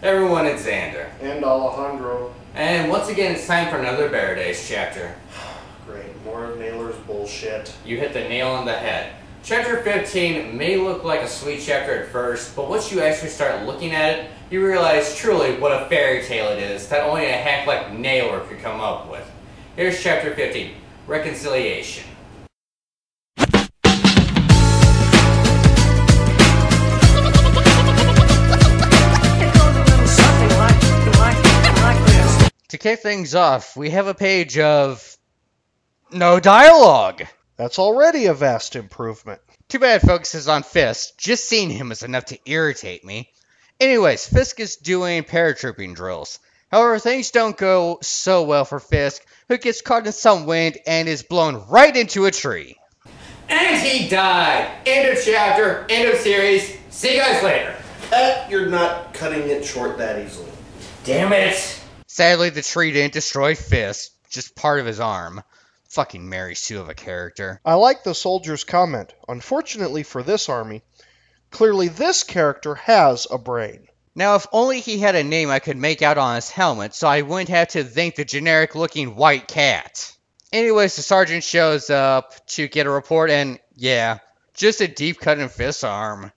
Everyone, it's Xander. And Alejandro. And once again, it's time for another Bear Days chapter. Great, more of Naylor's bullshit. You hit the nail on the head. Chapter 15 may look like a sweet chapter at first, but once you actually start looking at it, you realize truly what a fairy tale it is that only a hack like Naylor could come up with. Here's chapter 15, Reconciliation. To kick things off, we have a page of no dialogue. That's already a vast improvement. Too bad Focus is on Fisk. Just seeing him is enough to irritate me. Anyways, Fisk is doing paratrooping drills. However, things don't go so well for Fisk, who gets caught in some wind and is blown right into a tree. And he died! End of chapter, end of series. See you guys later. You're not cutting it short that easily. Damn it! Sadly, the tree didn't destroy Fisk, just part of his arm. Fucking Mary Sue of a character. I like the soldier's comment. Unfortunately for this army, clearly this character has a brain. Now, if only he had a name I could make out on his helmet, so I wouldn't have to thank the generic-looking white cat. Anyways, the sergeant shows up to get a report, and yeah, just a deep cut in Fisk's arm.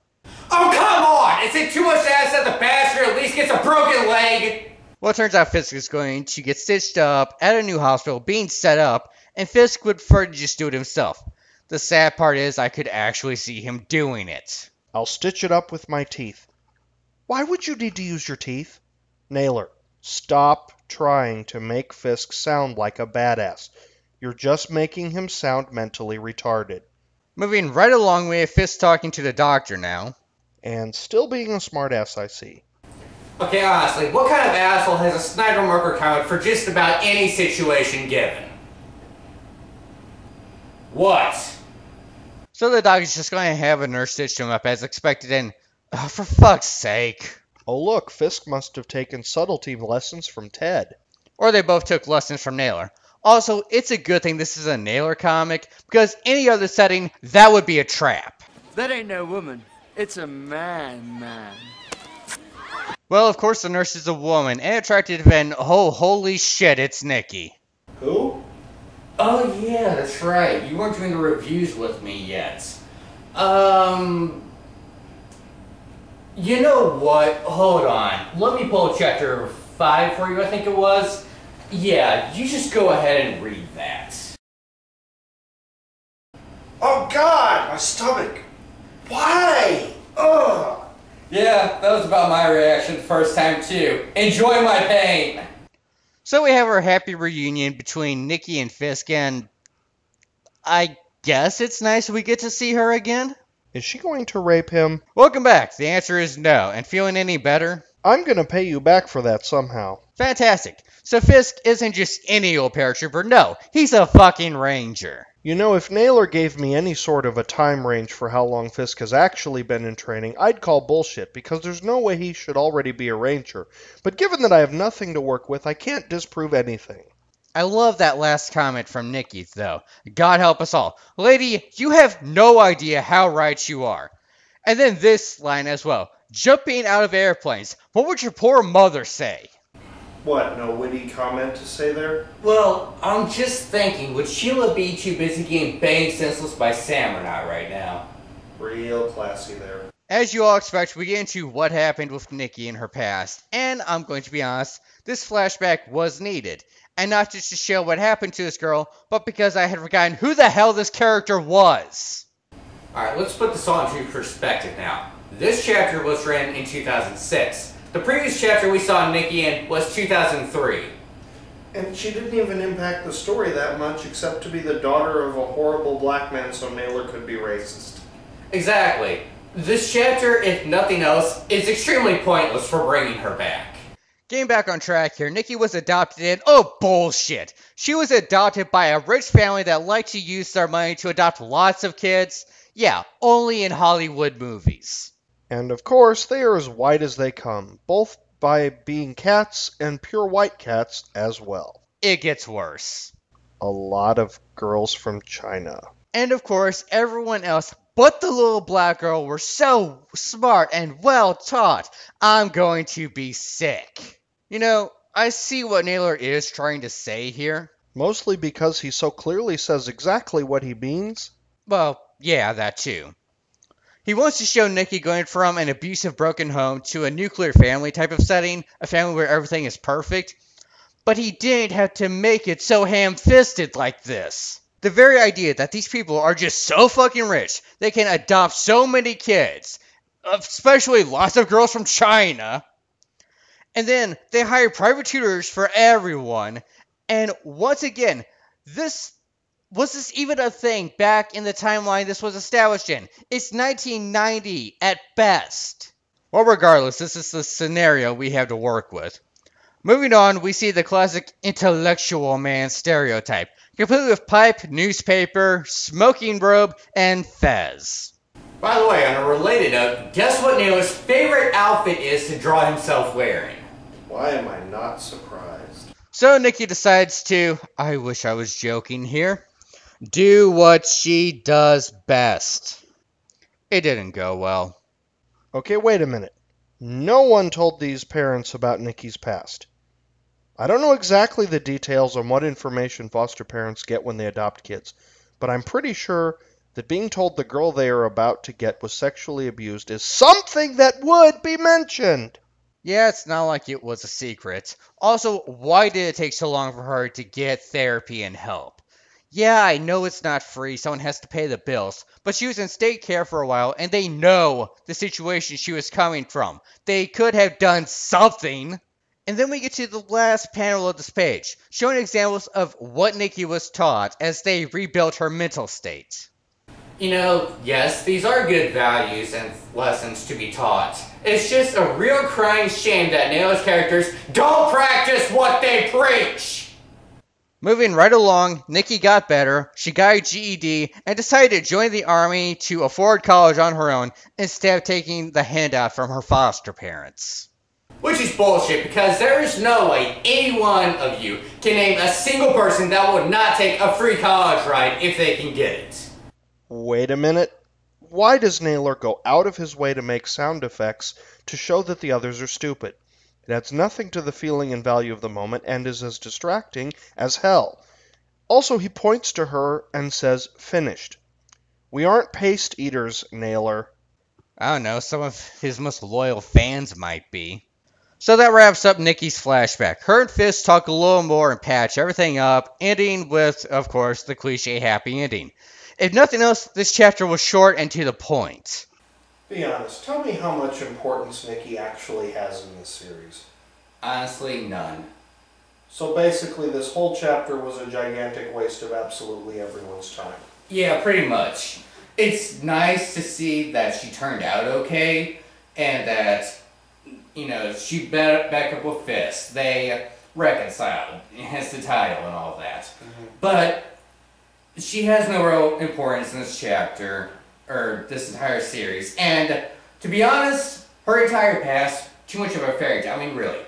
Oh, come on! Is it too much to ask that the bastard at least gets a broken leg? Well, it turns out Fisk is going to get stitched up at a new hospital being set up, and Fisk would prefer to just do it himself. The sad part is I could actually see him doing it. I'll stitch it up with my teeth. Why would you need to use your teeth? Naylor, stop trying to make Fisk sound like a badass. You're just making him sound mentally retarded. Moving right along, we have Fisk talking to the doctor now. And still being a smartass, I see. Okay, honestly, what kind of asshole has a Snyder marker comic for just about any situation given? What? So the doctor's just going to have a nurse stitch him up as expected and... for fuck's sake. Oh look, Fisk must have taken subtlety lessons from Ted. Or they both took lessons from Naylor. Also, it's a good thing this is a Naylor comic, because any other setting, that would be a trap. That ain't no woman. It's a man. Well, of course the nurse is a woman, and attractive, and oh, holy shit, it's Nikki. Who? Oh yeah, that's right. You weren't doing the reviews with me yet. You know what? Hold on. Let me pull chapter 5 for you, I think it was. Yeah, you just go ahead and read that. Oh God, my stomach. Why? Ugh. Yeah, that was about my reaction the first time too. Enjoy my pain! So we have our happy reunion between Nikki and Fisk, and I guess it's nice we get to see her again? Is she going to rape him? Welcome back. The answer is no. And feeling any better? I'm gonna pay you back for that somehow. Fantastic. So Fisk isn't just any old paratrooper, no, he's a fucking ranger. You know, if Naylor gave me any sort of a time range for how long Fisk has actually been in training, I'd call bullshit, because there's no way he should already be a ranger. But given that I have nothing to work with, I can't disprove anything. I love that last comment from Nikki, though. God help us all. Lady, you have no idea how right you are. And then this line as well. Jumping out of airplanes. What would your poor mother say? What, no witty comment to say there? Well, I'm just thinking, would Sheila be too busy getting banged senseless by Sam or not right now? Real classy there. As you all expect, we get into what happened with Nikki in her past. And I'm going to be honest, this flashback was needed. And not just to show what happened to this girl, but because I had forgotten who the hell this character was. Alright, let's put this all into perspective now. This chapter was written in 2006. The previous chapter we saw Nikki in was 2003. And she didn't even impact the story that much, except to be the daughter of a horrible black man so Naylor could be racist. Exactly. This chapter, if nothing else, is extremely pointless for bringing her back. Getting back on track here, Nikki was adopted in... Oh, bullshit! She was adopted by a rich family that liked to use their money to adopt lots of kids. Yeah, only in Hollywood movies. And of course, they are as white as they come, both by being cats and pure white cats as well. It gets worse. A lot of girls from China. And of course, everyone else but the little black girl were so smart and well taught, I'm going to be sick. You know, I see what Naylor is trying to say here. Mostly because he so clearly says exactly what he means. Well, yeah, that too. He wants to show Nikki going from an abusive broken home to a nuclear family type of setting, a family where everything is perfect, but he didn't have to make it so ham-fisted like this. The very idea that these people are just so fucking rich, they can adopt so many kids, especially lots of girls from China, and then they hire private tutors for everyone, and once again, was this even a thing back in the timeline this was established in? It's 1990 at best. Well, regardless, this is the scenario we have to work with. Moving on, we see the classic intellectual man stereotype, complete with pipe, newspaper, smoking robe, and fez. By the way, on a related note, guess what Naylor's favorite outfit is to draw himself wearing? Why am I not surprised? So Nikki decides to, I wish I was joking here, do what she does best. It didn't go well. Okay, wait a minute. No one told these parents about Nikki's past. I don't know exactly the details on what information foster parents get when they adopt kids, but I'm pretty sure that being told the girl they are about to get was sexually abused is something that would be mentioned. Yeah, it's not like it was a secret. Also, why did it take so long for her to get therapy and help? Yeah, I know it's not free, someone has to pay the bills, but she was in state care for a while, and they know the situation she was coming from. They could have done something. And then we get to the last panel of this page, showing examples of what Nikki was taught as they rebuilt her mental state. You know, yes, these are good values and lessons to be taught. It's just a real crying shame that Naylor's characters don't practice what they preach! Moving right along, Nikki got better, she got a GED, and decided to join the army to afford college on her own instead of taking the handout from her foster parents. Which is bullshit, because there is no way any one of you can name a single person that would not take a free college ride if they can get it. Wait a minute. Why does Naylor go out of his way to make sound effects to show that the others are stupid? It adds nothing to the feeling and value of the moment and is as distracting as hell. Also, he points to her and says, finished. We aren't paste eaters, Naylor. I don't know, some of his most loyal fans might be. So that wraps up Nikki's flashback. Her and Fist talk a little more and patch everything up, ending with, of course, the cliche happy ending. If nothing else, this chapter was short and to the point. Be honest, tell me how much importance Nikki actually has in this series. Honestly, none. So basically this whole chapter was a gigantic waste of absolutely everyone's time. Yeah, pretty much. It's nice to see that she turned out okay, and that, you know, she back up with Fist. They reconciled, hence the title and all that. Mm-hmm. But she has no real importance in this chapter, or this entire series. And to be honest, her entire past, too much of a fairy tale. I mean, really.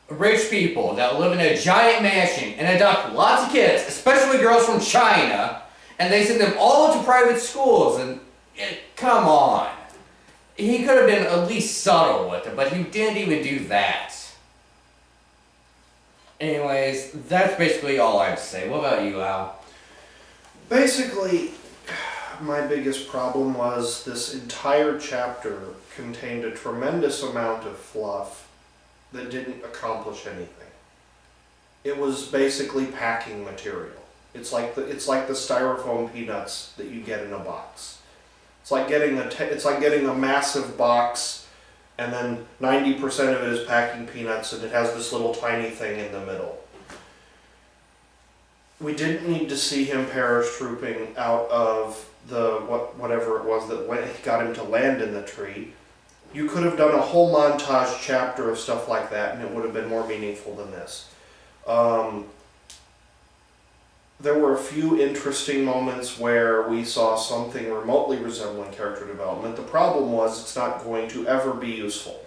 Rich people that live in a giant mansion and adopt lots of kids, especially girls from China, and they send them all to private schools, and come on. He could have been at least subtle with it, but he didn't even do that. Anyways, that's basically all I have to say. What about you, Al? Basically, my biggest problem was this entire chapter contained a tremendous amount of fluff that didn't accomplish anything. It was basically packing material. It's like the styrofoam peanuts that you get in a box. It's like getting a massive box, and then 90% of it is packing peanuts, and it has this little tiny thing in the middle. We didn't need to see him paratrooping out of the whatever it was that got him to land in the tree. You could have done a whole montage chapter of stuff like that, and it would have been more meaningful than this. There were a few interesting moments where we saw something remotely resembling character development. The problem was it's not going to ever be useful.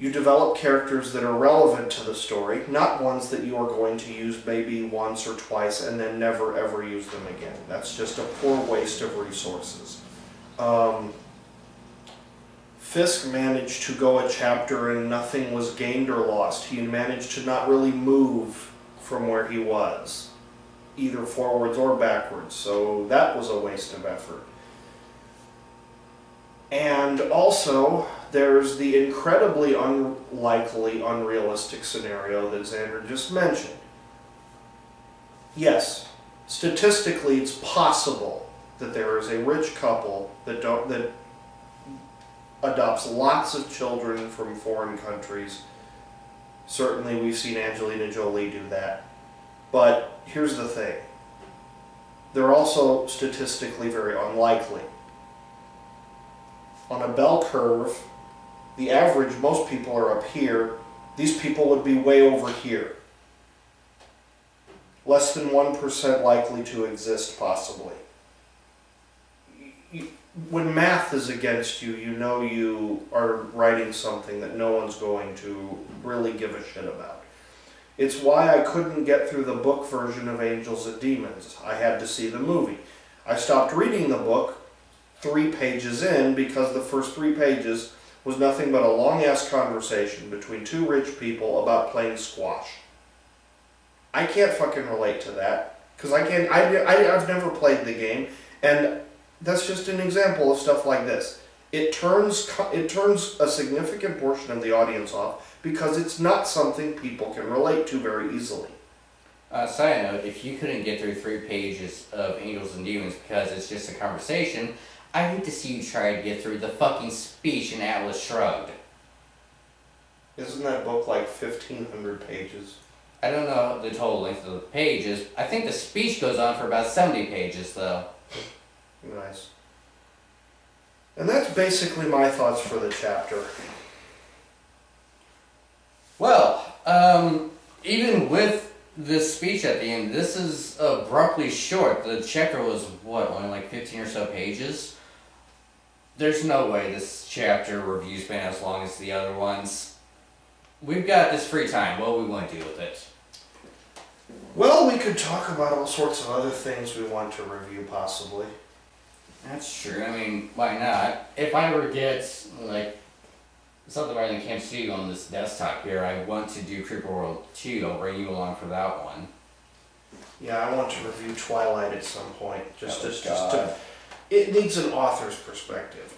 You develop characters that are relevant to the story, not ones that you are going to use maybe once or twice and then never ever use them again. That's just a poor waste of resources. Fisk managed to go a chapter and nothing was gained or lost. He managed to not really move from where he was, either forwards or backwards, so that was a waste of effort. And also, there's the incredibly unlikely, unrealistic scenario that Xander just mentioned. Yes, statistically it's possible that there is a rich couple that adopts lots of children from foreign countries. Certainly we've seen Angelina Jolie do that. But here's the thing. They're also statistically very unlikely. On a bell curve, the average, most people are up here. These people would be way over here. Less than 1% likely to exist, possibly. When math is against you, you know you are writing something that no one's going to really give a shit about. It's why I couldn't get through the book version of Angels and Demons. I had to see the movie. I stopped reading the book 3 pages in because the first 3 pages was nothing but a long-ass conversation between 2 rich people about playing squash. I can't fucking relate to that because I've never played the game, and that's just an example of stuff like this. It turns a significant portion of the audience off because it's not something people can relate to very easily. Side note, if you couldn't get through 3 pages of Angels and Demons because it's just a conversation, I need to see you try to get through the fucking speech in Atlas Shrugged. Isn't that book like 1,500 pages? I don't know the total length of the pages. I think the speech goes on for about 70 pages, though. Nice. And that's basically my thoughts for the chapter. Well, even with this speech at the end, this is abruptly short. The chapter was, what, only like 15 or so pages? There's no way this chapter review's been as long as the other ones. We've got this free time. What do we want to do with it? Well, we could talk about all sorts of other things we want to review, possibly. That's true. I mean, why not? If I ever get, like, something better than Camp Studio on this desktop here, I want to do Creeper World 2. I'll bring you along for that one. Yeah, I want to review Twilight at some point. It needs an author's perspective.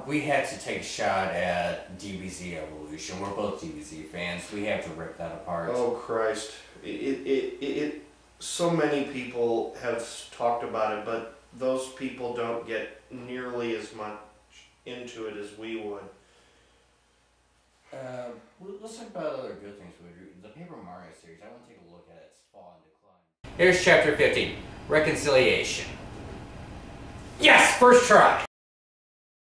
We had to take a shot at DBZ Evolution. We're both DBZ fans. We have to rip that apart. Oh, Christ. So many people have talked about it, but those people don't get nearly as much into it as we would. Let's talk about other good things we do. The Paper Mario series, I want to take a look at its fall and decline. Here's Chapter 50, Reconciliation. Yes! First try!